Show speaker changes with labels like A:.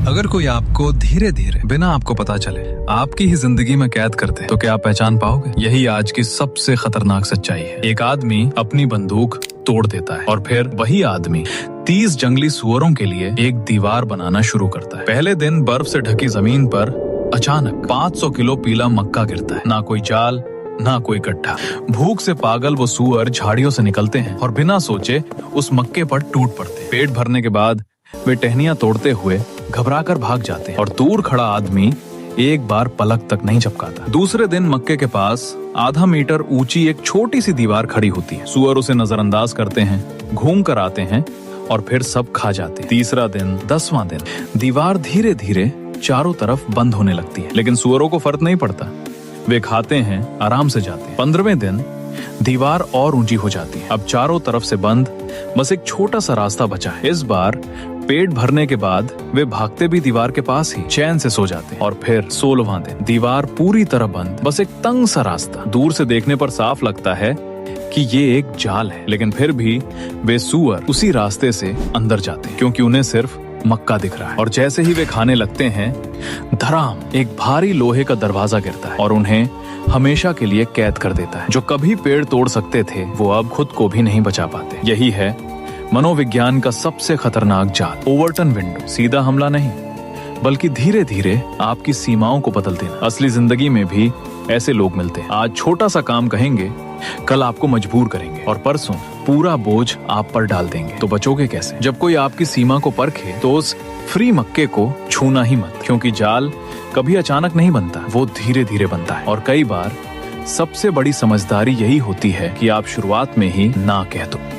A: अगर कोई आपको धीरे धीरे बिना आपको पता चले आपकी ही जिंदगी में कैद करते तो क्या आप पहचान पाओगे? यही आज की सबसे खतरनाक सच्चाई है। एक आदमी अपनी बंदूक तोड़ देता है और फिर वही आदमी 30 जंगली सुअरों के लिए एक दीवार बनाना शुरू करता है। पहले दिन बर्फ से ढकी जमीन पर अचानक 500 किलो पीला मक्का गिरता है। ना कोई जाल, ना कोई गड्ढा। भूख से पागल वो सुअर झाड़ियों से निकलते हैं और बिना सोचे उस मक्के पर टूट पड़ते हैं। पेट भरने के बाद वे टहनियां तोड़ते हुए घबराकर भाग जाते हैं और दूर खड़ा आदमी एक बार पलक तक नहीं झपकाता। दूसरे दिन मक्के के पास आधा मीटर ऊंची एक छोटी सी दीवार खड़ी होती है। सुअर उसे नजरअंदाज करते हैं, घूम कर आते हैं और फिर सब खा जाते हैं। तीसरा दिन, 10वां दिन, दीवार धीरे धीरे चारों तरफ बंद होने लगती है, लेकिन सुअरों को फर्क नहीं पड़ता। वे खाते हैं, आराम से जाते हैं। 15वें दिन दीवार और ऊंची हो जाती है। अब चारों तरफ से बंद, बस एक छोटा सा रास्ता बचा है। इस बार पेट भरने के बाद वे भागते भी दीवार के पास ही चैन से सो जाते हैं। और फिर 16वां दिन, दीवार पूरी तरह बंद, बस एक तंग सा रास्ता। दूर से देखने पर साफ लगता है कि ये एक जाल है, लेकिन फिर भी वे सुअर उसी रास्ते से अंदर जाते हैं क्योंकि उन्हें सिर्फ मक्का दिख रहा है। और जैसे ही वे खाने लगते हैं, धड़ाम, एक भारी लोहे का दरवाजा गिरता है और उन्हें हमेशा के लिए कैद कर देता है। जो कभी पेड़ तोड़ सकते थे वो अब खुद को भी नहीं बचा पाते। यही है मनोविज्ञान का सबसे खतरनाक जाल, ओवरटन विंडो। सीधा हमला नहीं, बल्कि धीरे धीरे आपकी सीमाओं को बदल देना। असली जिंदगी में भी ऐसे लोग मिलते हैं। आज छोटा सा काम कहेंगे, कल आपको मजबूर करेंगे और परसों पूरा बोझ आप पर डाल देंगे। तो बचोगे कैसे? जब कोई आपकी सीमा को परखे तो उस फ्री मक्के को छूना ही मत, क्योंकि जाल कभी अचानक नहीं बनता, वो धीरे धीरे बनता है। और कई बार सबसे बड़ी समझदारी यही होती है कि आप शुरुआत में ही ना कह दो।